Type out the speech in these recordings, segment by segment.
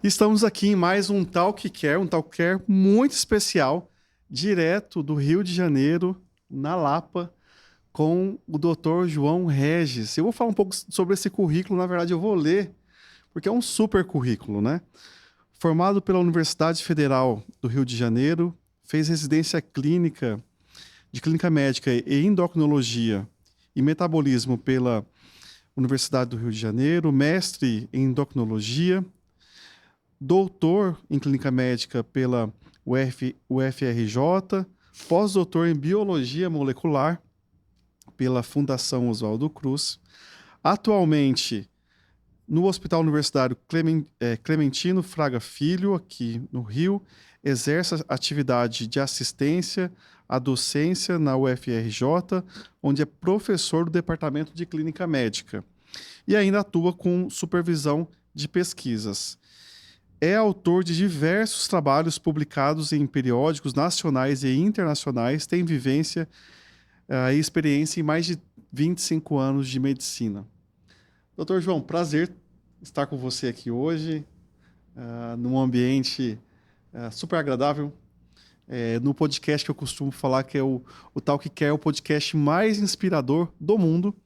Estamos aqui em mais um Talk Care, um Talk Care muito especial, direto do Rio de Janeiro, na Lapa, com o Dr. João Regis. Eu vou falar um pouco sobre esse currículo, na verdade eu vou ler, porque é um super currículo, né? Formado pela Universidade Federal do Rio de Janeiro, fez residência clínica de clínica médica e endocrinologia e metabolismo pela Universidade do Rio de Janeiro, mestre em endocrinologia, doutor em clínica médica pela UFRJ, pós-doutor em biologia molecular pela Fundação Oswaldo Cruz. Atualmente, no Hospital Universitário Clementino Fraga Filho, aqui no Rio, exerce atividade de assistência à docência na UFRJ, onde é professor do Departamento de Clínica Médica. E ainda atua com supervisão de pesquisas. É autor de diversos trabalhos publicados em periódicos nacionais e internacionais, tem vivência e experiência em mais de 25 anos de medicina. Doutor João, prazer estar com você aqui hoje, num ambiente super agradável, no podcast que eu costumo falar que é o Talk Care, o podcast mais inspirador do mundo.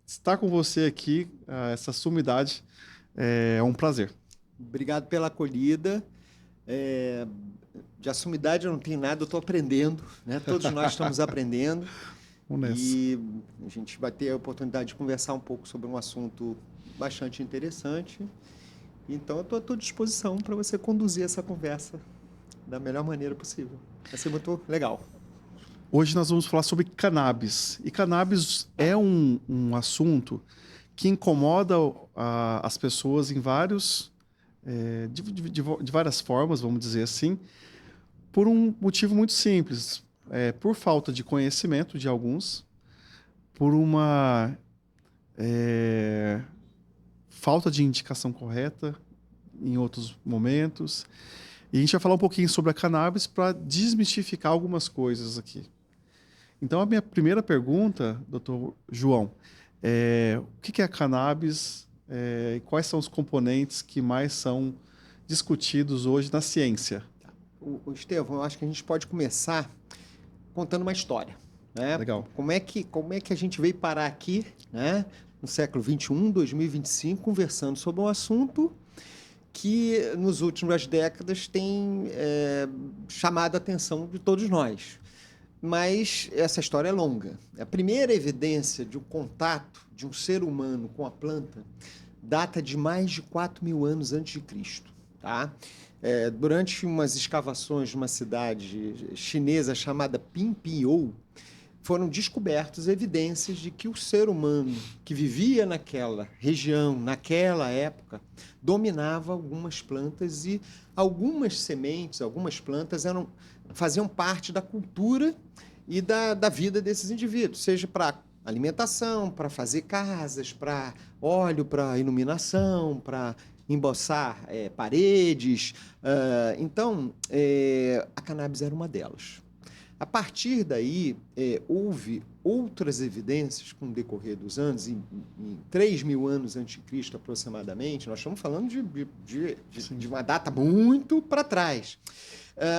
Estar com você aqui, essa sumidade, é um prazer. Obrigado pela acolhida. De sumidade eu não tenho nada, eu estou aprendendo, né? Todos nós estamos aprendendo. E a gente vai ter a oportunidade de conversar um pouco sobre um assunto bastante interessante. Então, eu estou à tua disposição para você conduzir essa conversa da melhor maneira possível. Vai ser muito legal. Hoje nós vamos falar sobre cannabis. E cannabis é um assunto que incomoda as pessoas em vários... de várias formas, vamos dizer assim, por um motivo muito simples. Por falta de conhecimento de alguns, por uma falta de indicação correta em outros momentos. E a gente vai falar um pouquinho sobre a cannabis para desmistificar algumas coisas aqui. Então, a minha primeira pergunta, doutor João, o que é a cannabis e quais são os componentes que mais são discutidos hoje na ciência? Estevão, eu acho que a gente pode começar contando uma história, né? Legal. Como é que a gente veio parar aqui, né, no século XXI, 2025, conversando sobre um assunto que, nas últimas décadas, tem chamado a atenção de todos nós. Mas essa história é longa. A primeira evidência de um contato de um ser humano com a planta data de mais de 4.000 anos antes de Cristo, tá? Durante umas escavações de uma cidade chinesa chamada Pinpiou, foram descobertas evidências de que o ser humano que vivia naquela região, naquela época, dominava algumas plantas e algumas sementes, algumas plantas faziam parte da cultura e da vida desses indivíduos, seja para alimentação, para fazer casas, para óleo, para iluminação, para emboçar paredes. Então, a cannabis era uma delas. A partir daí, houve outras evidências com o decorrer dos anos, em 3.000 anos antes de Cristo aproximadamente, nós estamos falando de uma data muito para trás.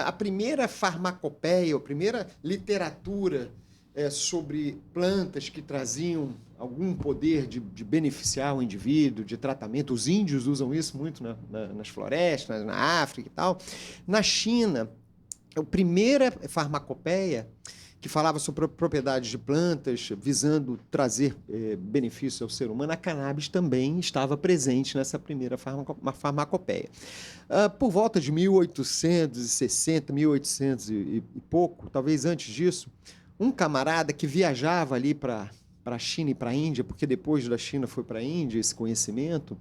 A primeira farmacopeia, a primeira literatura sobre plantas que traziam algum poder de beneficiar o indivíduo, de tratamento. Os índios usam isso muito nas florestas, na África e tal. Na China, a primeira farmacopeia que falava sobre propriedades de plantas, visando trazer benefícios ao ser humano, a cannabis também estava presente nessa primeira farmacopeia. Por volta de 1860, 1800 e pouco, talvez antes disso, um camarada que viajava ali para a China e para a Índia, porque depois da China foi para a Índia esse conhecimento,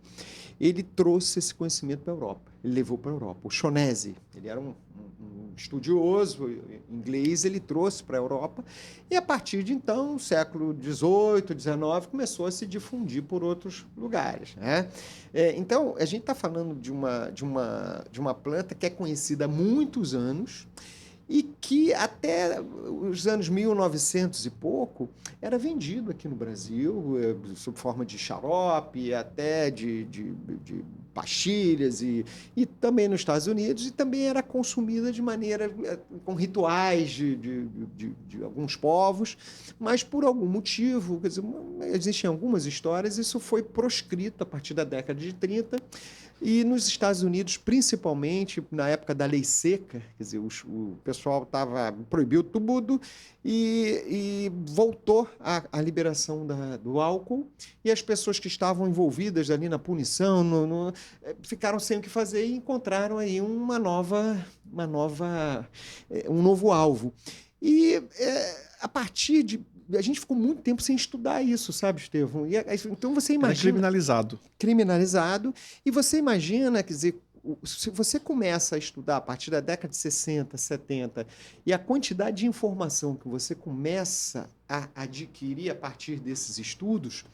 ele trouxe esse conhecimento para a Europa, ele levou para a Europa. O Shonese, ele era um estudioso inglês, ele trouxe para a Europa, e a partir de então, no século XVIII, XIX, começou a se difundir por outros lugares, né? Então, a gente está falando de uma planta que é conhecida há muitos anos e que até os anos 1900 e pouco era vendido aqui no Brasil, sob forma de xarope, até de pastilhas, e também nos Estados Unidos, e também era consumida de maneira, com rituais de alguns povos, mas por algum motivo, quer dizer, existem algumas histórias, isso foi proscrito a partir da década de 30, e nos Estados Unidos, principalmente na época da lei seca, quer dizer, o pessoal proibiu tudo e voltou a liberação do álcool, e as pessoas que estavam envolvidas ali na punição ficaram sem o que fazer e encontraram aí um novo alvo. E a partir de... A gente ficou muito tempo sem estudar isso, sabe, Estevão? Então você imagina... Era criminalizado. E você imagina, quer dizer, se você começa a estudar a partir da década de 60, 70, e a quantidade de informação que você começa a adquirir a partir desses estudos,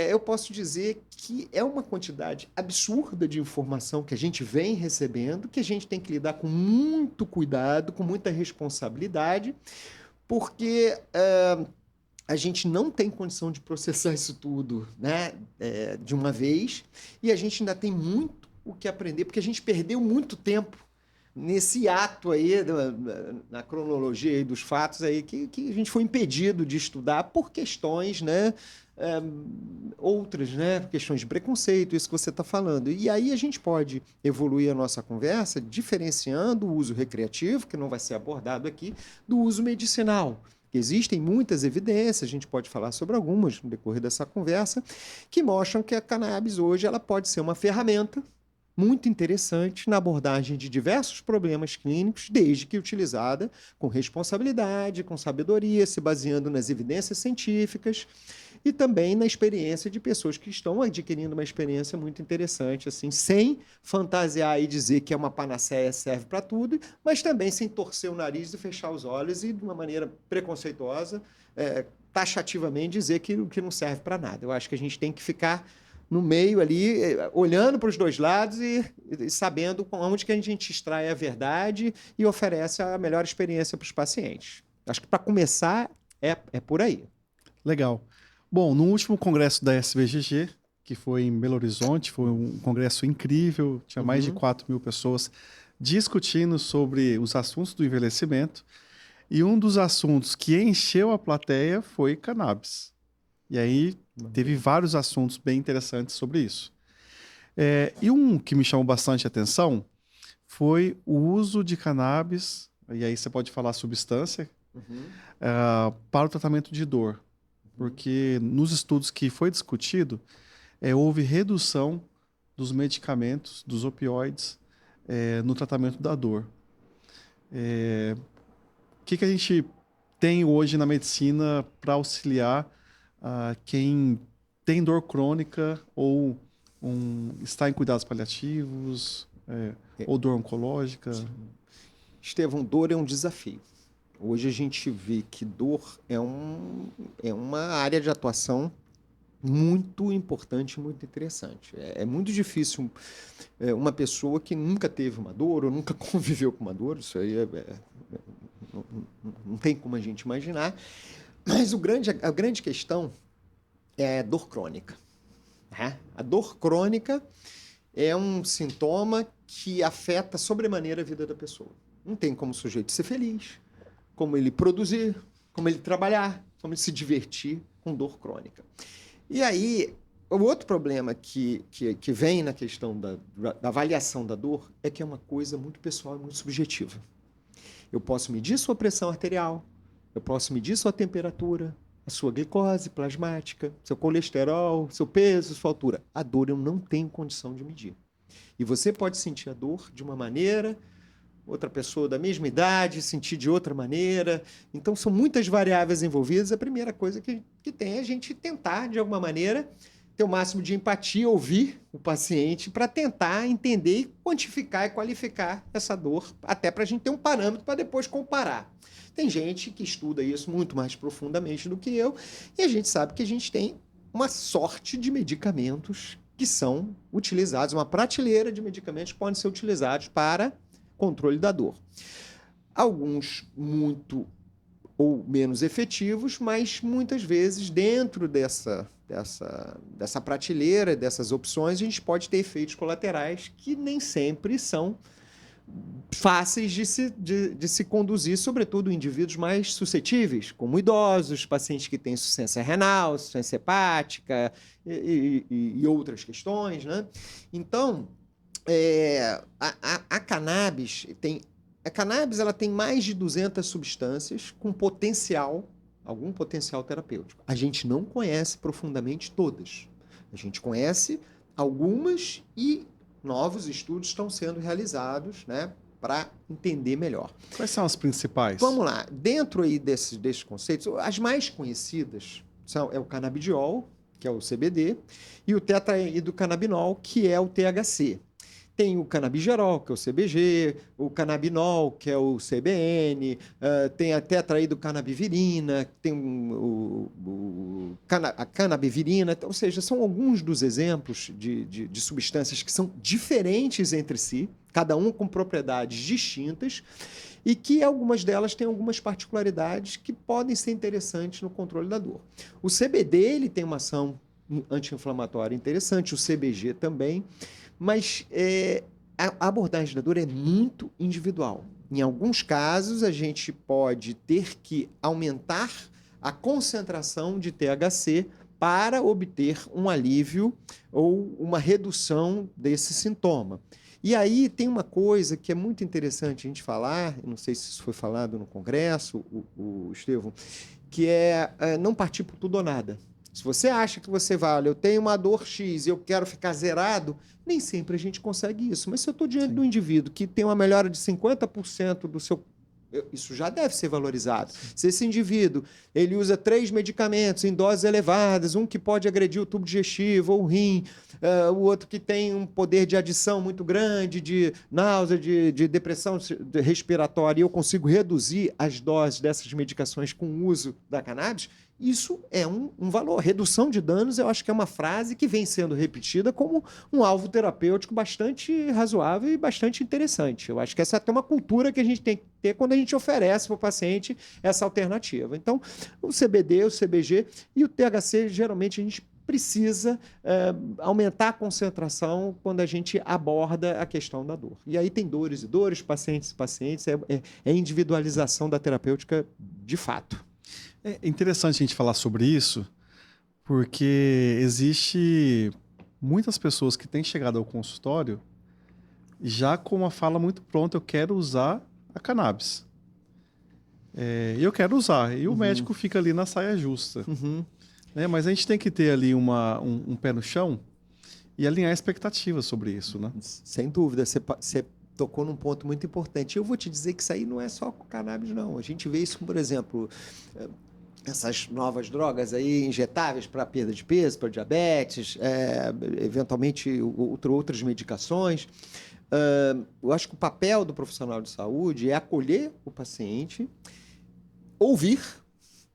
eu posso dizer que é uma quantidade absurda de informação que a gente vem recebendo, que a gente tem que lidar com muito cuidado, com muita responsabilidade, porque a gente não tem condição de processar isso tudo, né, de uma vez, e a gente ainda tem muito o que aprender, porque a gente perdeu muito tempo nesse ato aí, na cronologia aí dos fatos, aí, que a gente foi impedido de estudar por questões, né, outras, né, questões de preconceito, isso que você está falando. E aí a gente pode evoluir a nossa conversa diferenciando o uso recreativo, que não vai ser abordado aqui, do uso medicinal. Existem muitas evidências, a gente pode falar sobre algumas no decorrer dessa conversa, que mostram que a cannabis hoje ela pode ser uma ferramenta muito interessante na abordagem de diversos problemas clínicos, desde que utilizada com responsabilidade, com sabedoria, se baseando nas evidências científicas e também na experiência de pessoas que estão adquirindo uma experiência muito interessante, assim, sem fantasiar e dizer que é uma panaceia, serve para tudo, mas também sem torcer o nariz e fechar os olhos e, de uma maneira preconceituosa, taxativamente dizer que não serve para nada. Eu acho que a gente tem que ficar no meio ali, olhando para os dois lados e sabendo onde que a gente extrai a verdade e oferece a melhor experiência para os pacientes. Acho que, para começar, é por aí. Legal. Bom, no último congresso da SBGG, que foi em Belo Horizonte, foi um congresso incrível, tinha mais de 4.000 pessoas discutindo sobre os assuntos do envelhecimento, e um dos assuntos que encheu a plateia foi cannabis. E aí teve vários assuntos bem interessantes sobre isso. E um que me chamou bastante atenção foi o uso de cannabis, e aí você pode falar substância, para o tratamento de dor. Porque nos estudos que foi discutido, houve redução dos medicamentos, dos opioides, no tratamento da dor. O que a gente tem hoje na medicina para auxiliar quem tem dor crônica ou está em cuidados paliativos, ou dor oncológica? Estevão, dor é um desafio. Hoje a gente vê que dor é uma área de atuação muito importante, muito interessante. É muito difícil uma pessoa que nunca teve uma dor ou nunca conviveu com uma dor, isso aí não tem como a gente imaginar, mas a grande questão é a dor crônica. Né? A dor crônica é um sintoma que afeta sobremaneira a vida da pessoa. Não tem como o sujeito ser feliz, como ele produzir, como ele trabalhar, como ele se divertir com dor crônica. E aí, o outro problema que vem na questão da avaliação da dor é que é uma coisa muito pessoal e muito subjetiva. Eu posso medir sua pressão arterial, eu posso medir sua temperatura, a sua glicose plasmática, seu colesterol, seu peso, sua altura. A dor eu não tenho condição de medir. E você pode sentir a dor de uma maneira, outra pessoa da mesma idade sentir de outra maneira. Então, são muitas variáveis envolvidas. A primeira coisa que tem é a gente tentar, de alguma maneira, ter o máximo de empatia, ouvir o paciente para tentar entender, quantificar e qualificar essa dor, até para a gente ter um parâmetro para depois comparar. Tem gente que estuda isso muito mais profundamente do que eu, e a gente sabe que a gente tem uma sorte de medicamentos que são utilizados, uma prateleira de medicamentos que podem ser utilizados para controle da dor. alguns muito ou menos efetivos, mas muitas vezes dentro dessa prateleira, dessas opções, a gente pode ter efeitos colaterais que nem sempre são fáceis de se conduzir, sobretudo em indivíduos mais suscetíveis, como idosos, pacientes que têm insuficiência renal, insuficiência hepática e outras questões, né? Então, a cannabis ela tem mais de 200 substâncias com algum potencial terapêutico. A gente não conhece profundamente todas. A gente conhece algumas e novos estudos estão sendo realizados, né, para entender melhor. Quais são as principais? Vamos lá. Dentro aí desses conceitos, as mais conhecidas é o canabidiol, que é o CBD, e o tetrahidrocannabinol, que é o THC. Tem o canabigerol, que é o CBG, o canabinol, que é o CBN, tem a tetrahidrocanabivirina, tem a canabivirina, ou seja, são alguns dos exemplos de substâncias que são diferentes entre si, cada um com propriedades distintas, e que algumas delas têm algumas particularidades que podem ser interessantes no controle da dor. O CBD ele tem uma ação anti-inflamatória interessante, o CBG também, mas a abordagem da dor é muito individual. Em alguns casos, a gente pode ter que aumentar a concentração de THC para obter um alívio ou uma redução desse sintoma. E aí tem uma coisa que é muito interessante a gente falar, não sei se isso foi falado no congresso, o Estevão, que é não partir por tudo ou nada. Se você acha que você vai, olha, eu tenho uma dor X e eu quero ficar zerado, nem sempre a gente consegue isso. Mas se eu estou diante de um indivíduo que tem uma melhora de 50% do seu... Isso já deve ser valorizado. Se esse indivíduo ele usa 3 medicamentos em doses elevadas, um que pode agredir o tubo digestivo ou o rim, o outro que tem um poder de adição muito grande, de náusea, de depressão respiratória, e eu consigo reduzir as doses dessas medicações com o uso da cannabis, isso é um valor. Redução de danos, eu acho que é uma frase que vem sendo repetida como um alvo terapêutico bastante razoável e bastante interessante. Eu acho que essa é até uma cultura que a gente tem que ter quando a gente oferece para o paciente essa alternativa. Então, o CBD, o CBG e o THC, geralmente a gente precisa aumentar a concentração quando a gente aborda a questão da dor. E aí tem dores e dores, pacientes e pacientes, é individualização da terapêutica de fato. É interessante a gente falar sobre isso, porque existe muitas pessoas que têm chegado ao consultório já com uma fala muito pronta, eu quero usar a cannabis. Eu quero usar, e o médico fica ali na saia justa. Mas a gente tem que ter ali um pé no chão e alinhar expectativas sobre isso, né? Sem dúvida, você tocou num ponto muito importante. Eu vou te dizer que isso aí não é só com cannabis, não. A gente vê isso, por exemplo, essas novas drogas aí injetáveis para perda de peso, para diabetes, eventualmente outras medicações. Eu acho que o papel do profissional de saúde é acolher o paciente, ouvir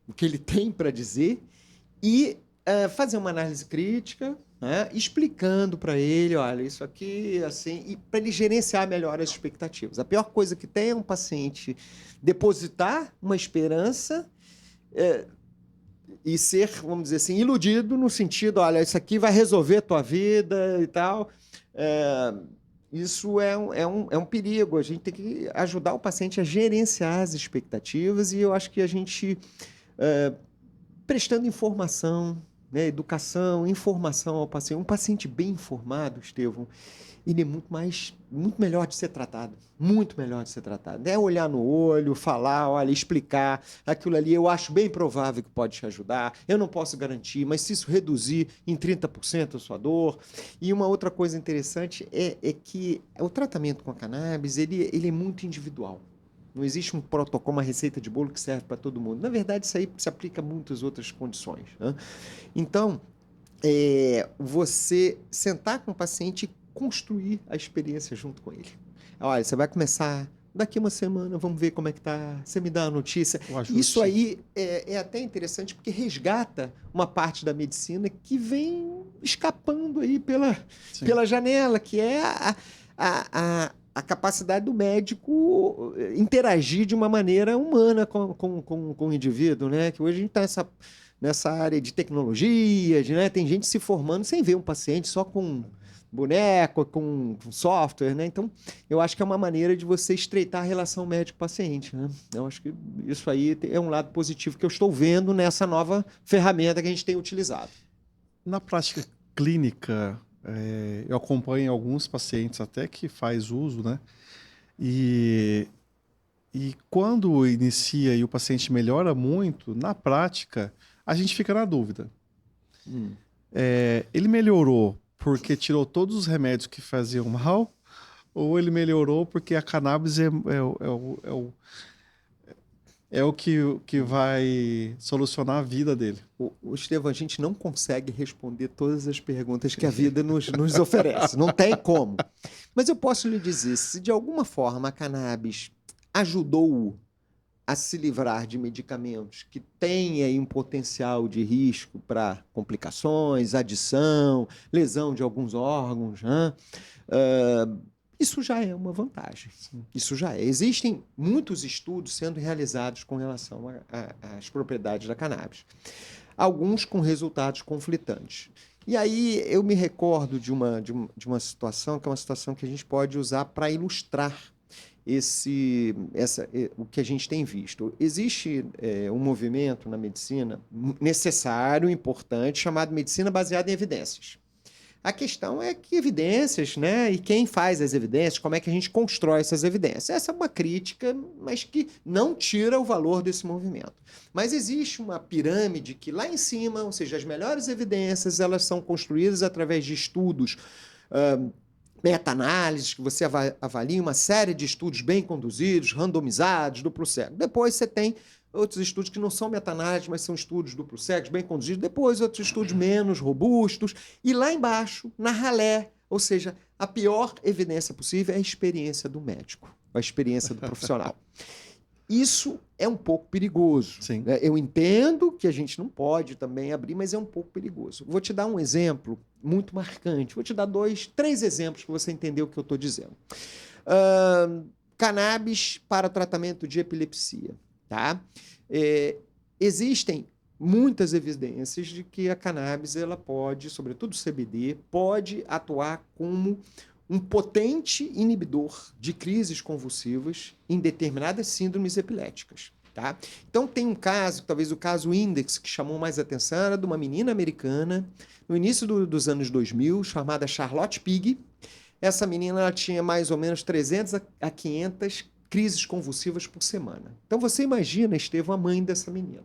o que ele tem para dizer e fazer uma análise crítica, né, explicando para ele, olha, isso aqui, assim, e para ele gerenciar melhor as expectativas. A pior coisa que tem é um paciente depositar uma esperança e ser, vamos dizer assim, iludido no sentido, olha, isso aqui vai resolver a tua vida e tal. Isso é um perigo. A gente tem que ajudar o paciente a gerenciar as expectativas e eu acho que a gente, prestando informação, né, educação, informação ao paciente, um paciente bem informado, Estevão, ele é muito melhor de ser tratado. Muito melhor de ser tratado. É olhar no olho, falar, olha, explicar. Aquilo ali eu acho bem provável que pode te ajudar. Eu não posso garantir, mas se isso reduzir em 30% a sua dor. E uma outra coisa interessante é que o tratamento com a cannabis, ele é muito individual. Não existe um protocolo, uma receita de bolo que serve para todo mundo. Na verdade, isso aí se aplica a muitas outras condições, né? Então, você sentar com o paciente e construir a experiência junto com ele. Olha, você vai começar daqui uma semana, vamos ver como é que tá. Você me dá a notícia. Isso aí é até interessante porque resgata uma parte da medicina que vem escapando aí pela janela, que é a capacidade do médico interagir de uma maneira humana com o indivíduo, né? Que hoje a gente está nessa área de tecnologia, né? Tem gente se formando sem ver um paciente, só com boneco, com software, né? Então, eu acho que é uma maneira de você estreitar a relação médico-paciente, né? Eu acho que isso aí é um lado positivo que eu estou vendo nessa nova ferramenta que a gente tem utilizado. Na prática clínica, eu acompanho alguns pacientes até que faz uso, né? E quando inicia e o paciente melhora muito, na prática, a gente fica na dúvida. Ele melhorou porque tirou todos os remédios que faziam mal, ou ele melhorou porque a cannabis é o que vai solucionar a vida dele? O Estevão, a gente não consegue responder todas as perguntas que a vida nos oferece. Não tem como. Mas eu posso lhe dizer, se de alguma forma a cannabis ajudou a se livrar de medicamentos que têm aí um potencial de risco para complicações, adição, lesão de alguns órgãos, né? Isso já é uma vantagem. Isso já é. Existem muitos estudos sendo realizados com relação às propriedades da cannabis. Alguns com resultados conflitantes. E aí eu me recordo de uma situação, que é uma situação que a gente pode usar para ilustrar o que a gente tem visto. Existe um movimento na medicina necessário, importante, chamado medicina baseada em evidências. A questão é que evidências, né? E quem faz as evidências, como é que a gente constrói essas evidências? Essa é uma crítica, mas que não tira o valor desse movimento. Mas existe uma pirâmide que lá em cima, ou seja, as melhores evidências, elas são construídas através de estudos, meta-análises, que você avalia uma série de estudos bem conduzidos, randomizados, duplo cego. Depois você tem outros estudos que não são meta-análises, mas são estudos duplo cegos, bem conduzidos. Depois outros estudos menos robustos. E lá embaixo, na ralé, ou seja, a pior evidência possível é a experiência do médico, a experiência do profissional. Isso é um pouco perigoso. Sim. Né? Eu entendo que a gente não pode também abrir, mas é um pouco perigoso. Vou te dar um exemplo muito marcante. Vou te dar 3 exemplos para você entender o que eu estou dizendo. Cannabis para tratamento de epilepsia. Tá? Existem muitas evidências de que a cannabis, ela pode, sobretudo o CBD, pode atuar como um potente inibidor de crises convulsivas em determinadas síndromes epiléticas. Tá? Então tem um caso, talvez o caso Index, que chamou mais atenção, era de uma menina americana, no início dos anos 2000, chamada Charlotte Pigg. Essa menina ela tinha mais ou menos 300 a 500 crises convulsivas por semana. Então você imagina, Estevão, a mãe dessa menina.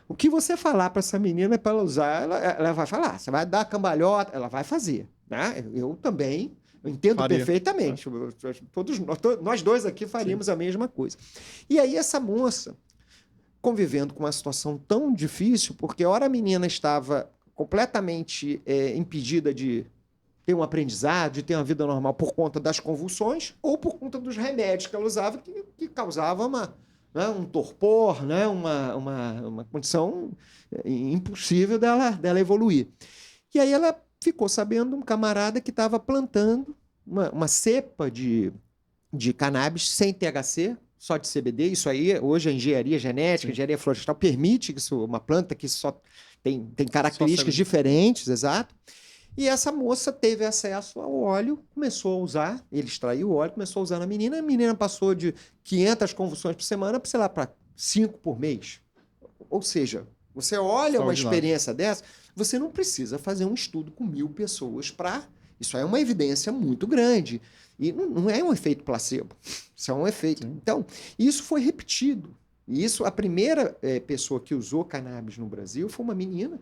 O que você falar para essa menina para ela usar, ela vai falar. Você vai dar cambalhota, ela vai fazer. Né? Eu também entendo perfeitamente. Nós dois aqui faríamos a mesma coisa. E aí essa moça, convivendo com uma situação tão difícil, porque ora a menina estava completamente impedida de ter um aprendizado, de ter uma vida normal por conta das convulsões ou por conta dos remédios que ela usava que causava um torpor, né? uma condição impossível dela evoluir. E aí ela ficou sabendo um camarada que estava plantando uma cepa de cannabis sem THC, só de CBD. Isso aí, hoje a engenharia genética, a engenharia florestal permite que uma planta que só tem características diferentes, exato. E essa moça teve acesso ao óleo, começou a usar, ele extraiu o óleo, começou a usar na menina, a menina passou de 500 convulsões por semana para, sei lá, para 5 por mês. Ou seja, você olha uma experiência dessa, você não precisa fazer um estudo com 1000 pessoas para... Isso é uma evidência muito grande. E não é um efeito placebo, isso é um efeito. Sim. Então, isso foi repetido. E isso, a primeira pessoa que usou cannabis no Brasil foi uma menina,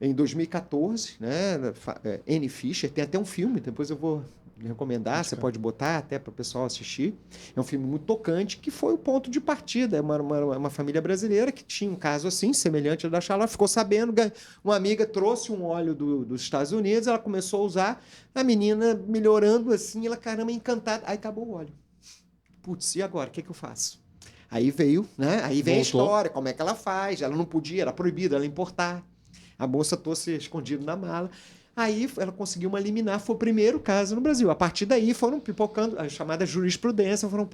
em 2014, né? Annie Fisher, tem até um filme, depois eu vou recomendar, você pode botar até para o pessoal assistir. É um filme muito tocante, que foi o ponto de partida. É uma família brasileira que tinha um caso assim, semelhante ao da Charlotte, ficou sabendo, uma amiga trouxe um óleo dos Estados Unidos, ela começou a usar, a menina melhorando assim, ela, caramba, encantada, aí acabou o óleo. Putz, e agora? O que eu faço? Aí veio, né? Aí vem a história, como é que ela faz, ela não podia, era proibido ela importar. A moça trouxe escondido na mala. Aí ela conseguiu uma liminar, foi o primeiro caso no Brasil. A partir daí foram pipocando, a chamada jurisprudência, foram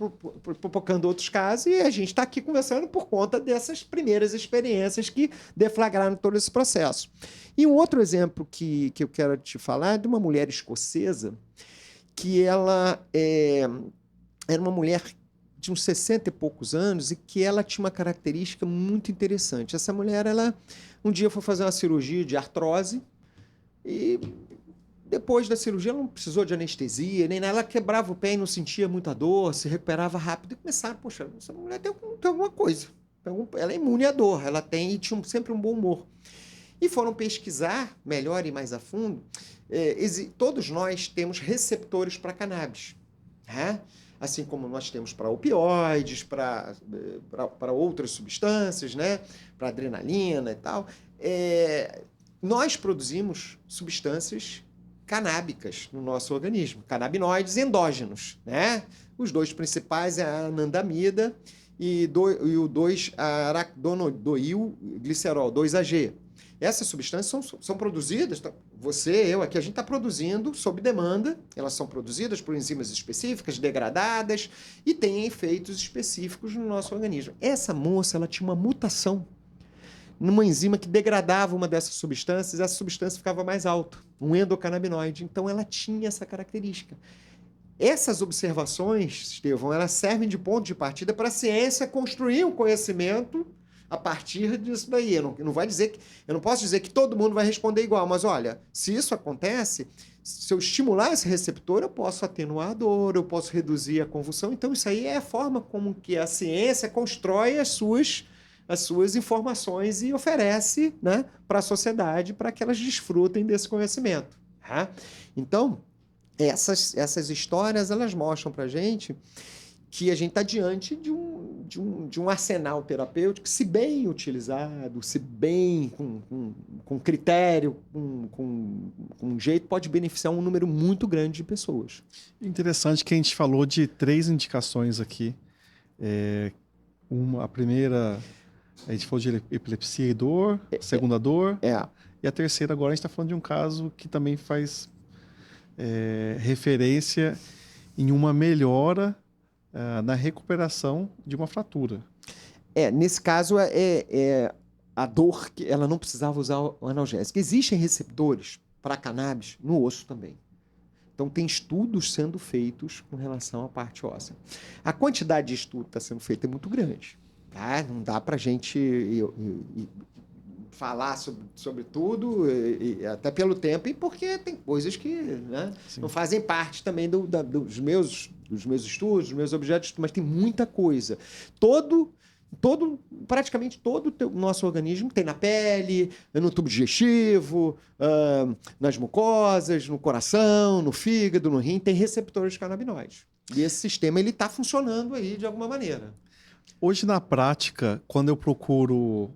pipocando outros casos, e a gente está aqui conversando por conta dessas primeiras experiências que deflagraram todo esse processo. E um outro exemplo que eu quero te falar é de uma mulher escocesa, que ela era uma mulher de uns 60 e poucos anos e que ela tinha uma característica muito interessante. Essa mulher, ela um dia foi fazer uma cirurgia de artrose, e depois da cirurgia ela não precisou de anestesia, nem nada. Ela quebrava o pé e não sentia muita dor, se recuperava rápido. E começaram, poxa, essa mulher tem alguma coisa. Ela é imune à dor, ela tem e tinha sempre um bom humor. E foram pesquisar melhor e mais a fundo. Todos nós temos receptores para cannabis, né? Assim como nós temos para opioides, para outras substâncias, né? Para adrenalina e tal. Nós produzimos substâncias canábicas no nosso organismo, canabinoides endógenos, né? Os dois principais é a anandamida e o 2-araquidonoilglicerol, 2-AG. Essas substâncias são produzidas, eu aqui, a gente está produzindo sob demanda, elas são produzidas por enzimas específicas, degradadas, e têm efeitos específicos no nosso organismo. Essa moça, ela tinha uma mutação numa enzima que degradava uma dessas substâncias, essa substância ficava mais alta, um endocannabinoide. Então, ela tinha essa característica. Essas observações, Estevão, elas servem de ponto de partida para a ciência construir um conhecimento a partir disso daí. Eu não posso dizer que todo mundo vai responder igual, mas olha, se isso acontece, se eu estimular esse receptor, eu posso atenuar a dor, eu posso reduzir a convulsão. Então, isso aí é a forma como que a ciência constrói as suas informações e oferece, né, para a sociedade para que elas desfrutem desse conhecimento. Tá? Então, essas histórias, elas mostram para a gente que a gente está diante de um arsenal terapêutico, se bem utilizado, se bem com critério, com jeito, pode beneficiar um número muito grande de pessoas. Interessante que a gente falou de 3 indicações aqui. A primeira, a gente falou de epilepsia e dor, a segunda dor, e a terceira agora a gente está falando de um caso que também faz referência em uma melhora na recuperação de uma fratura. Nesse caso, a dor, que ela não precisava usar o analgésico. Existem receptores para cannabis no osso também. Então, tem estudos sendo feitos com relação à parte óssea. A quantidade de estudo que está sendo feita é muito grande. Tá? Não dá para a gente falar sobre tudo, até pelo tempo, e porque tem coisas que, né, não fazem parte também dos meus estudos, dos meus objetos, mas tem muita coisa. Praticamente todo o nosso organismo tem na pele, no tubo digestivo, nas mucosas, no coração, no fígado, no rim, tem receptores canabinoides. E esse sistema está funcionando aí de alguma maneira. Hoje, na prática, quando eu procuro,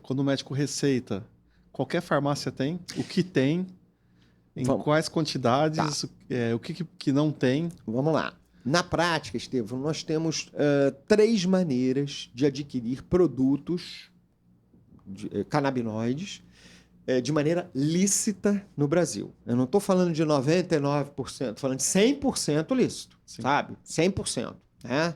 quando o médico receita, qualquer farmácia tem, o que tem, em quais quantidades, o que não tem. Vamos lá. Na prática, Estevão, nós temos 3 maneiras de adquirir produtos canabinoides de maneira lícita no Brasil. Eu não estou falando de 99%, estou falando de 100% lícito, sabe? 100%. Né?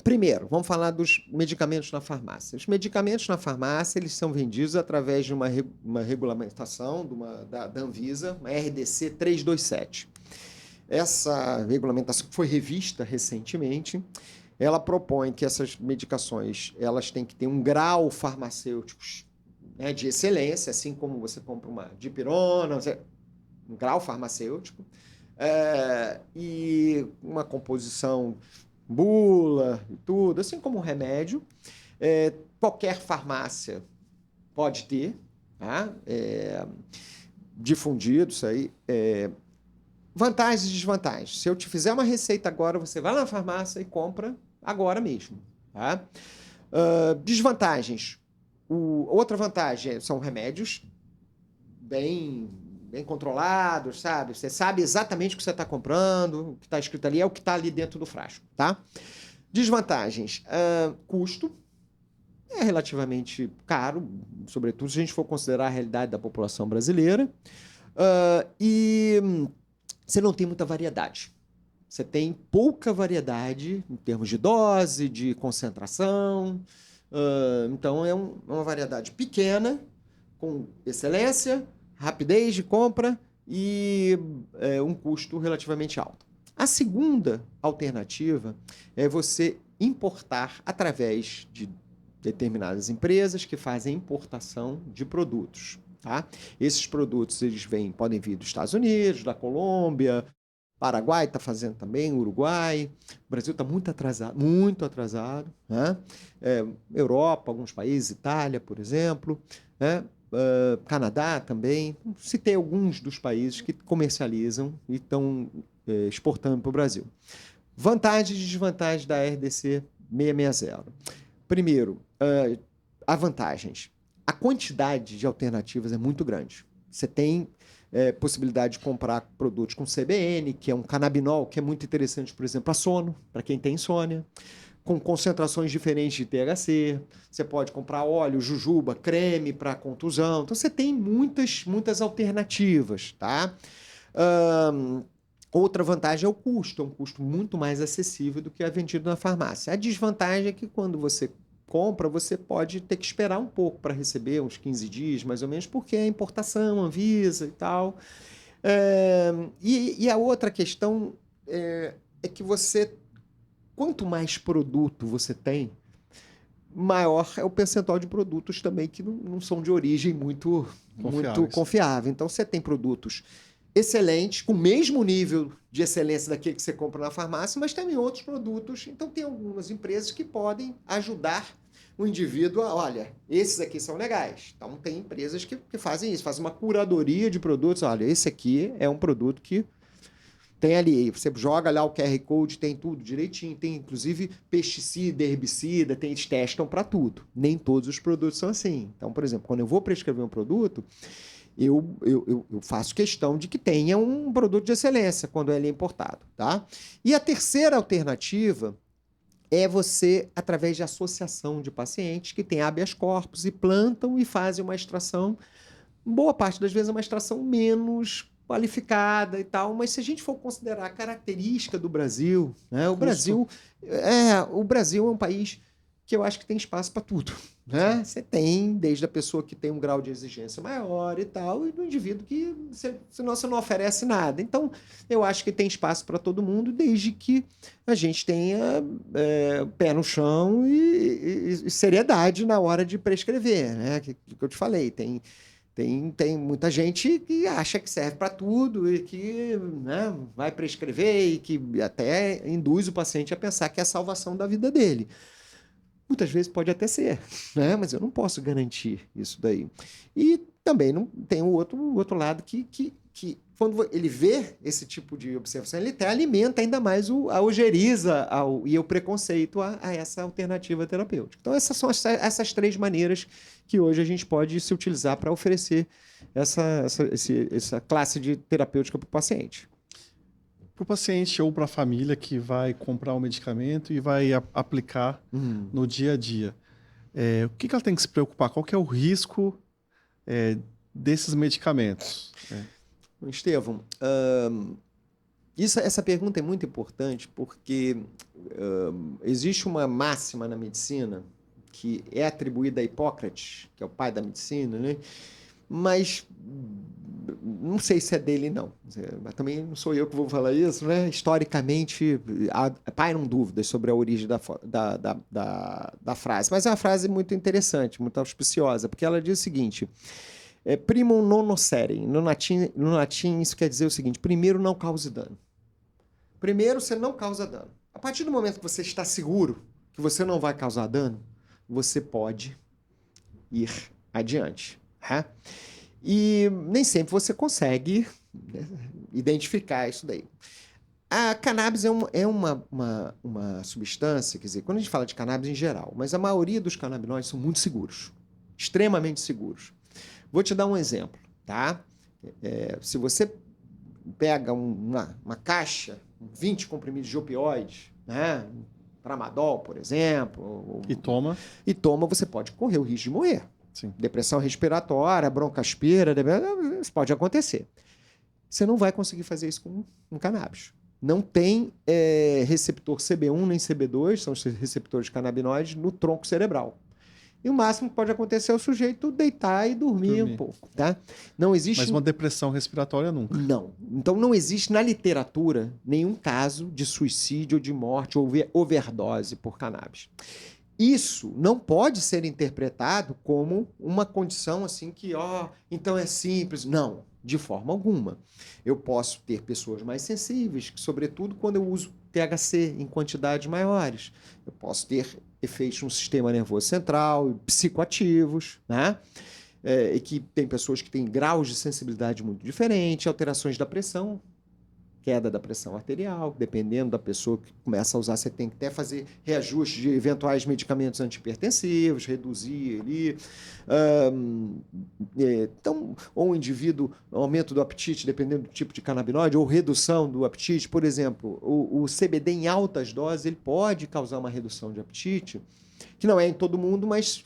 Primeiro, vamos falar dos medicamentos na farmácia. Os medicamentos na farmácia, eles são vendidos através de uma regulamentação da Anvisa, uma RDC 327. Essa regulamentação foi revista recentemente. Ela propõe que essas medicações elas têm que ter um grau farmacêutico, né, de excelência, assim como você compra uma dipirona, um grau farmacêutico, e uma composição bula e tudo, assim como um remédio. Qualquer farmácia pode ter, tá? Difundido isso aí. Vantagens e desvantagens. Se eu te fizer uma receita agora, você vai lá na farmácia e compra agora mesmo. Tá? Desvantagens. Outra vantagem são remédios bem controlados, sabe? Você sabe exatamente o que você está comprando, o que está escrito ali é o que está ali dentro do frasco. Tá? Desvantagens. Custo. é relativamente caro, sobretudo se a gente for considerar a realidade da população brasileira. E você não tem muita variedade. Você tem pouca variedade em termos de dose, de concentração. Então, é uma variedade pequena, com excelência, rapidez de compra e um custo relativamente alto. A segunda alternativa é você importar através de determinadas empresas que fazem importação de produtos. Tá? Esses produtos eles podem vir dos Estados Unidos, da Colômbia, Paraguai está fazendo também, Uruguai. O Brasil está muito atrasado. Né? Europa, alguns países, Itália, por exemplo. Né? Canadá também. Citei alguns dos países que comercializam e estão exportando para o Brasil. Vantagens e desvantagens da RDC 660. Primeiro, há vantagens. A quantidade de alternativas é muito grande. Você tem possibilidade de comprar produtos com CBN, que é um canabinol, que é muito interessante, por exemplo, para sono, para quem tem insônia, com concentrações diferentes de THC. Você pode comprar óleo, jujuba, creme para contusão. Então, você tem muitas alternativas, tá? Outra vantagem é o custo. É um custo muito mais acessível do que é vendido na farmácia. A desvantagem é que quando você compra, você pode ter que esperar um pouco para receber, uns 15 dias, mais ou menos, porque é importação, Anvisa e tal. E a outra questão é que quanto mais produto você tem, maior é o percentual de produtos também que não são de origem muito confiável. Então, você tem produtos excelentes, com o mesmo nível de excelência daquele que você compra na farmácia, mas também outros produtos. Então, tem algumas empresas que podem ajudar o indivíduo a, olha, esses aqui são legais. Então, tem empresas que fazem isso, fazem uma curadoria de produtos. Olha, esse aqui é um produto que tem ali, você joga lá o QR Code, tem tudo direitinho, tem inclusive pesticida, herbicida, eles testam para tudo. Nem todos os produtos são assim. Então, por exemplo, quando eu vou prescrever um produto, eu faço questão de que tenha um produto de excelência quando ele é importado, tá? E a terceira alternativa é você, através de associação de pacientes que têm habeas corpus e plantam e fazem uma extração, boa parte das vezes é uma extração menos qualificada e tal, mas se a gente for considerar a característica do Brasil, né, o Brasil é um país que eu acho que tem espaço para tudo. Né? Você tem, desde a pessoa que tem um grau de exigência maior e tal, e do indivíduo que você não oferece nada. Então, eu acho que tem espaço para todo mundo, desde que a gente tenha pé no chão e seriedade na hora de prescrever. Né? Que eu te falei, tem muita gente que acha que serve para tudo e que né, vai prescrever e que até induz o paciente a pensar que é a salvação da vida dele. Muitas vezes pode até ser, né? Mas eu não posso garantir isso daí. E também não tem o outro lado que quando ele vê esse tipo de observação, ele até alimenta ainda mais a ojeriza e o preconceito a essa alternativa terapêutica. Então, essas são essas três maneiras que hoje a gente pode se utilizar para oferecer essa classe de terapêutica para o paciente. Para o paciente ou para a família que vai comprar um medicamento e vai aplicar no dia a dia, o que ela tem que se preocupar? Qual que é o risco desses medicamentos? Estevão, essa pergunta é muito importante porque existe uma máxima na medicina que é atribuída a Hipócrates, que é o pai da medicina, né? Mas não sei se é dele, não. Mas também não sou eu que vou falar isso, né? Historicamente, pairam dúvidas sobre a origem da frase. Mas é uma frase muito interessante, muito auspiciosa, porque ela diz o seguinte: primum non nocere. No latim, isso quer dizer o seguinte: primeiro, não cause dano. Primeiro, você não causa dano. A partir do momento que você está seguro que você não vai causar dano, você pode ir adiante. Né? E nem sempre você consegue identificar isso daí. A cannabis é uma substância, quer dizer, quando a gente fala de cannabis em geral, mas a maioria dos canabinoides são muito seguros, extremamente seguros. Vou te dar um exemplo, tá? Se você pega uma caixa, 20 comprimidos de opioides, né? tramadol, por exemplo, E toma, você pode correr o risco de morrer. Sim. Depressão respiratória, broncoaspira, isso pode acontecer. Você não vai conseguir fazer isso com cannabis. Não tem receptor CB1 nem CB2, são os receptores canabinoides, no tronco cerebral. E o máximo que pode acontecer é o sujeito deitar e dormir um pouco, tá? Não existe... Mas uma depressão respiratória nunca. Não. Então não existe na literatura nenhum caso de suicídio ou de morte ou overdose por cannabis. Isso não pode ser interpretado como uma condição assim que, então é simples. Não, de forma alguma. Eu posso ter pessoas mais sensíveis, sobretudo quando eu uso THC em quantidades maiores. Eu posso ter efeitos no sistema nervoso central, psicoativos, né? E que tem pessoas que têm graus de sensibilidade muito diferentes, alterações da pressão, queda da pressão arterial, dependendo da pessoa que começa a usar, você tem que até fazer reajuste de eventuais medicamentos antihipertensivos, reduzir ali. Então, ou o indivíduo, aumento do apetite, dependendo do tipo de canabinoide, ou redução do apetite. Por exemplo, o CBD em altas doses, ele pode causar uma redução de apetite, que não é em todo mundo, mas...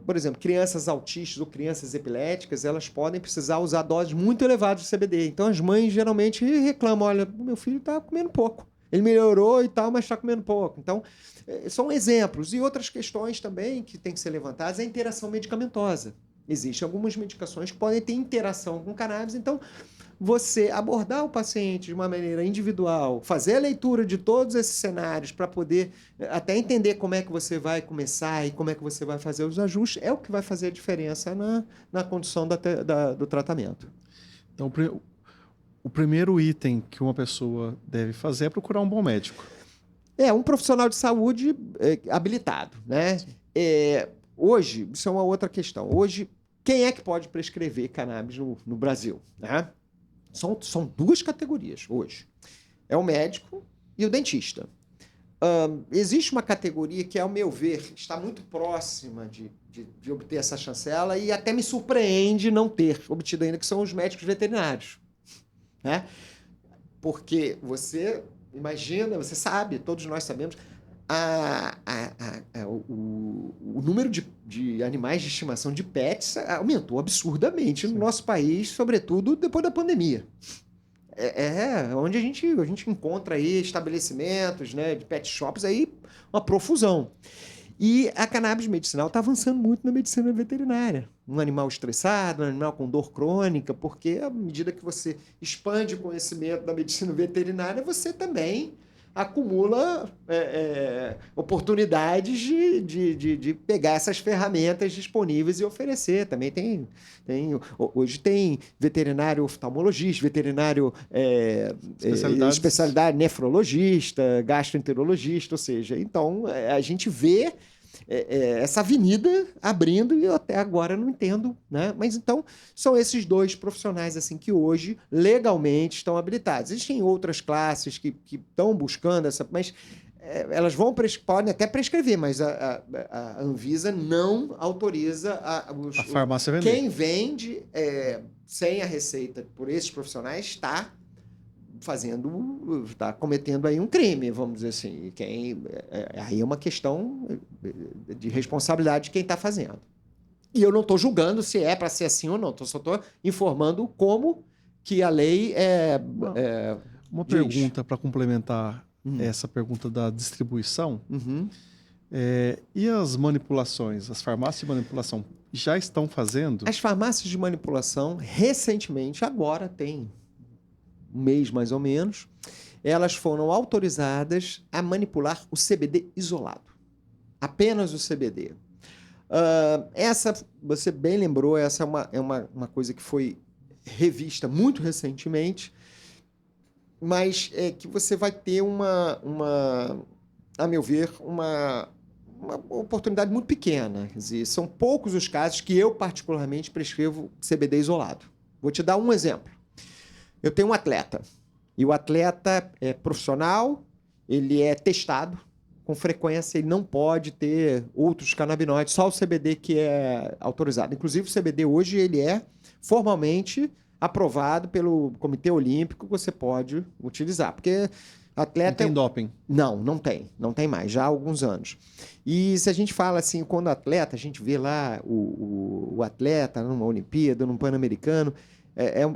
por exemplo, crianças autistas ou crianças epiléticas, elas podem precisar usar doses muito elevadas de CBD. Então, as mães geralmente reclamam, olha, meu filho está comendo pouco. Ele melhorou e tal, mas está comendo pouco. Então, são exemplos. E outras questões também que têm que ser levantadas é a interação medicamentosa. Existem algumas medicações que podem ter interação com cannabis, então... você abordar o paciente de uma maneira individual, fazer a leitura de todos esses cenários para poder até entender como é que você vai começar e como é que você vai fazer os ajustes, é o que vai fazer a diferença na condição do tratamento. Então, o primeiro item que uma pessoa deve fazer é procurar um bom médico. Um profissional de saúde habilitado, né? Hoje, isso é uma outra questão. Hoje, quem é que pode prescrever cannabis no Brasil, né? São duas categorias hoje. É o médico e o dentista. Existe uma categoria que, ao meu ver, está muito próxima de obter essa chancela e até me surpreende não ter obtido ainda, que são os médicos veterinários. Né? Porque você imagina, você sabe, todos nós sabemos, o número de animais de estimação de pets aumentou absurdamente no nosso país, sobretudo depois da pandemia. Onde a gente encontra aí estabelecimentos, né, de pet shops, aí uma profusão. E a cannabis medicinal está avançando muito na medicina veterinária. Um animal estressado, um animal com dor crônica, porque à medida que você expande o conhecimento da medicina veterinária, você também acumula oportunidades de pegar essas ferramentas disponíveis e oferecer. Também hoje tem veterinário oftalmologista, veterinário especialidade nefrologista, gastroenterologista, ou seja, então a gente vê essa avenida abrindo e eu até agora não entendo, né? Mas então são esses dois profissionais assim que hoje legalmente estão habilitados. Existem outras classes que estão buscando essa, mas elas podem até prescrever, mas a Anvisa não autoriza a farmácia vender. Quem vende sem a receita por esses profissionais está cometendo aí um crime, vamos dizer assim. Aí é uma questão de responsabilidade de quem está fazendo. E eu não estou julgando se é para ser assim ou não, só estou informando como que a lei Uma pergunta para complementar essa pergunta da distribuição. E as manipulações? As farmácias de manipulação já estão fazendo? As farmácias de manipulação, recentemente, agora tem um mês mais ou menos, elas foram autorizadas a manipular o CBD isolado. Apenas o CBD. Você bem lembrou, essa é uma coisa que foi revista muito recentemente, mas que você vai ter a meu ver, uma oportunidade muito pequena. Quer dizer, são poucos os casos que eu particularmente prescrevo CBD isolado. Vou te dar um exemplo. Eu tenho um atleta, e o atleta é profissional, ele é testado, com frequência ele não pode ter outros canabinoides, só o CBD que é autorizado. Inclusive o CBD hoje ele é formalmente aprovado pelo Comitê Olímpico, você pode utilizar, porque Não Atleta tem doping. não tem. Não tem mais, já há alguns anos. E se a gente fala assim, quando atleta, a gente vê lá o atleta numa Olimpíada, num Pan-Americano,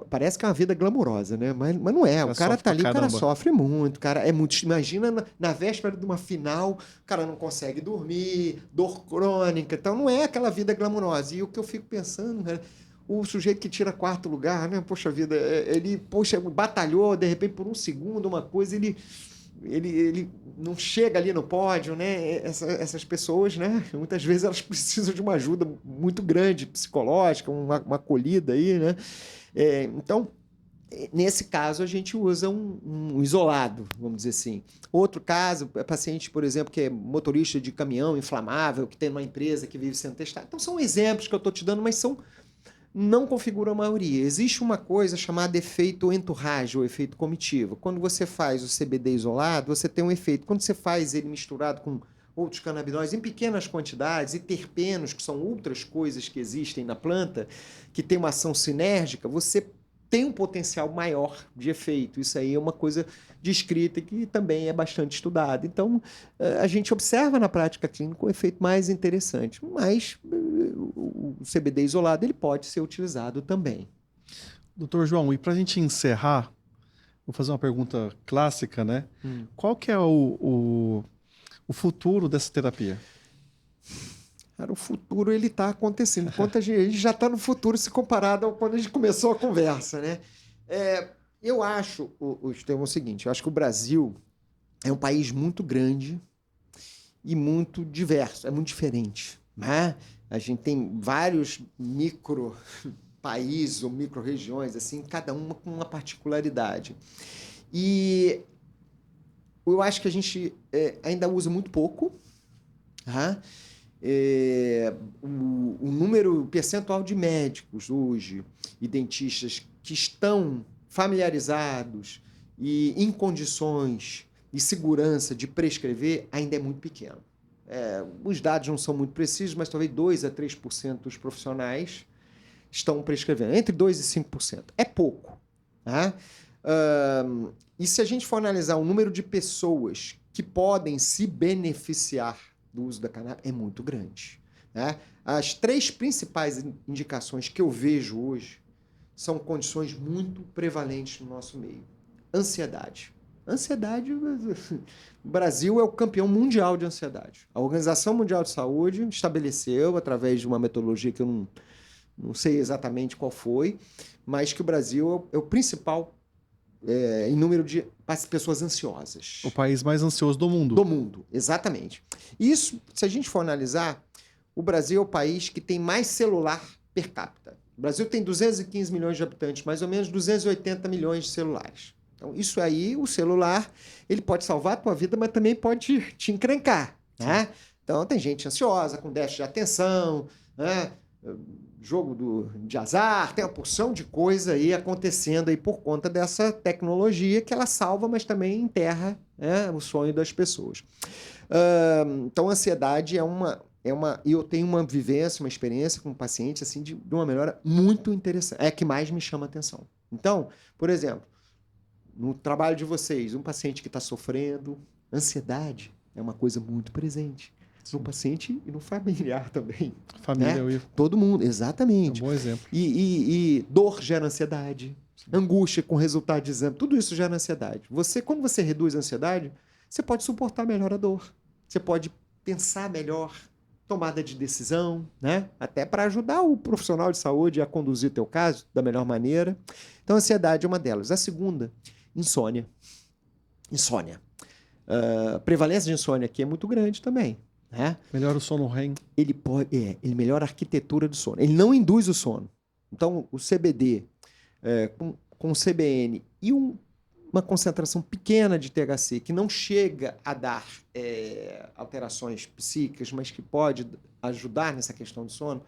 parece que é uma vida glamourosa, né? Mas não é. O cara sofre tá pra ali, o cara caramba. sofre muito. O cara é muito. Imagina na véspera de uma final, o cara não consegue dormir, dor crônica. Então não é aquela vida glamourosa. E o que eu fico pensando, né? O sujeito que tira quarto lugar, né? Poxa vida, ele, poxa, batalhou, de repente, por um segundo, uma coisa, ele não chega ali no pódio, né? Essas pessoas, né? Muitas vezes elas precisam de uma ajuda muito grande, psicológica, uma acolhida aí, né? Então, nesse caso, a gente usa um isolado, vamos dizer assim. Outro caso, é paciente, por exemplo, que é motorista de caminhão inflamável, que tem uma empresa que vive sendo testada. Então, são exemplos que eu estou te dando, mas não configura a maioria. Existe uma coisa chamada efeito entourage, ou efeito comitiva. Quando você faz o CBD isolado, você tem um efeito. Quando você faz ele misturado com outros canabinoides em pequenas quantidades e terpenos, que são outras coisas que existem na planta, que tem uma ação sinérgica, você tem um potencial maior de efeito. Isso aí é uma coisa descrita que também é bastante estudada. Então, a gente observa na prática clínica o efeito mais interessante, mas o CBD isolado ele pode ser utilizado também. Doutor João, e para a gente encerrar, vou fazer uma pergunta clássica, né? Qual que é o futuro dessa terapia? Cara, o futuro ele está acontecendo. Enquanto a gente já está no futuro se comparado ao quando a gente começou a conversa, né? Eu acho, o seguinte, eu acho que o Brasil é um país muito grande e muito diverso, é muito diferente, né? A gente tem vários micro países ou micro regiões, assim, cada uma com uma particularidade. E eu acho que a gente ainda usa muito pouco, tá? O número percentual de médicos hoje e dentistas que estão familiarizados e em condições e segurança de prescrever ainda é muito pequeno. Os dados não são muito precisos, mas talvez 2 a 3% dos profissionais estão prescrevendo, entre 2 e 5%. É pouco. Tá? E se a gente for analisar o número de pessoas que podem se beneficiar do uso da cannabis, é muito grande. Né? As 3 principais indicações que eu vejo hoje são condições muito prevalentes no nosso meio. Ansiedade. Ansiedade, o Brasil é o campeão mundial de ansiedade. A Organização Mundial de Saúde estabeleceu, através de uma metodologia que eu não sei exatamente qual foi, mas que o Brasil é o principal em número de pessoas ansiosas. O país mais ansioso do mundo. Do mundo, exatamente. Isso, se a gente for analisar, o Brasil é o país que tem mais celular per capita. O Brasil tem 215 milhões de habitantes, mais ou menos 280 milhões de celulares. Então, isso aí, o celular, ele pode salvar a tua vida, mas também pode te encrencar, né? Então, tem gente ansiosa, com déficit de atenção, né? Jogo de azar, tem uma porção de coisa aí acontecendo aí por conta dessa tecnologia que ela salva, mas também enterra, né, o sonho das pessoas. Então, a ansiedade e eu tenho uma vivência, uma experiência com paciente assim, de uma melhora muito interessante. É a que mais me chama a atenção. Então, por exemplo, no trabalho de vocês, um paciente que está sofrendo, ansiedade é uma coisa muito presente. No paciente e no familiar também. Família, né? Todo mundo, exatamente. É um bom exemplo. E dor gera ansiedade, angústia com resultado de exame, tudo isso gera ansiedade. Quando você reduz a ansiedade, você pode suportar melhor a dor. Você pode pensar melhor, tomada de decisão, né? Até para ajudar o profissional de saúde a conduzir o teu caso da melhor maneira. Então, a ansiedade é uma delas. A segunda, insônia. Insônia. A prevalência de insônia aqui é muito grande também. Né? Melhora o sono REM. Ele melhora a arquitetura do sono. Ele não induz o sono. Então, o CBD com CBN e uma concentração pequena de THC, que não chega a dar alterações psíquicas, mas que pode ajudar nessa questão do sono,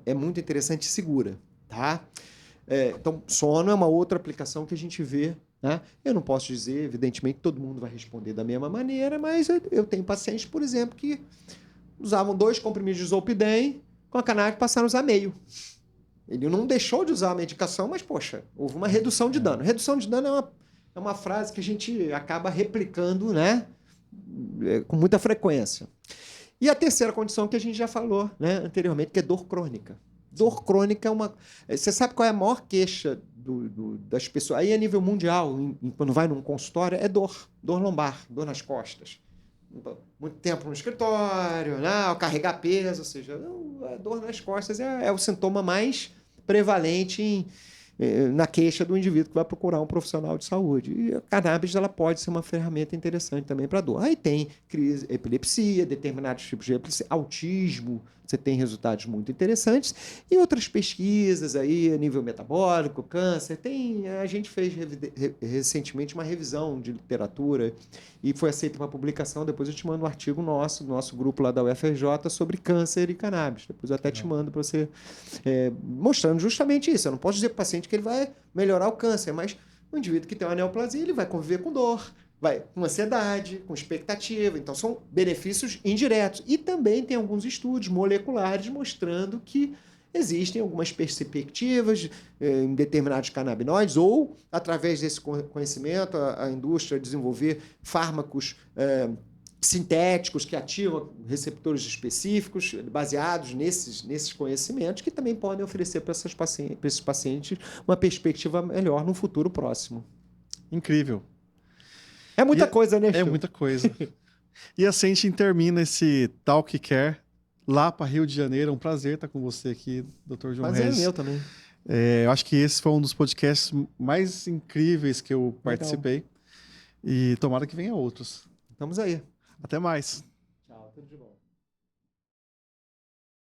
é muito interessante e segura. Tá? Então, sono é uma outra aplicação que a gente vê. Né? Eu não posso dizer, evidentemente, que todo mundo vai responder da mesma maneira, mas eu tenho pacientes, por exemplo, que usavam 2 comprimidos de Zolpidem, com a cannabis passaram a usar meio. Ele não deixou de usar a medicação, mas, poxa, houve uma redução de dano. Redução de dano é uma frase que a gente acaba replicando, né, com muita frequência. E a terceira condição que a gente já falou, né, anteriormente, que é dor crônica. Dor crônica é uma... Você sabe qual é a maior queixa das pessoas? Aí a nível mundial, quando vai num consultório, é dor lombar, dor nas costas. Muito tempo no escritório, né, carregar peso, ou seja, a dor nas costas é o sintoma mais prevalente na queixa do indivíduo que vai procurar um profissional de saúde. E a cannabis ela pode ser uma ferramenta interessante também para dor. Aí tem crise, epilepsia, determinados tipos de epilepsia, autismo, você tem resultados muito interessantes. E outras pesquisas aí a nível metabólico, câncer. A gente fez recentemente uma revisão de literatura e foi aceita para publicação. Depois eu te mando um artigo nosso, do nosso grupo lá da UFRJ, sobre câncer e cannabis. Depois eu até te mando para você, mostrando justamente isso. Eu não posso dizer para o paciente que ele vai melhorar o câncer, mas o indivíduo que tem uma neoplasia, ele vai conviver com dor, vai com ansiedade, com expectativa. Então, são benefícios indiretos. E também tem alguns estudos moleculares mostrando que existem algumas perspectivas em determinados canabinoides ou, através desse conhecimento, a indústria desenvolver fármacos sintéticos que ativam receptores específicos baseados nesses conhecimentos que também podem oferecer para esses pacientes uma perspectiva melhor no futuro próximo. Incrível. É muita coisa, né, Chico? É muita coisa. E assim a gente termina esse Talk Care lá para Rio de Janeiro. É um prazer estar com você aqui, Dr. João Regis. Mas é meu também. Eu acho que esse foi um dos podcasts mais incríveis que eu participei. E tomara que venha outros. Estamos aí. Até mais. Tchau, tudo de bom.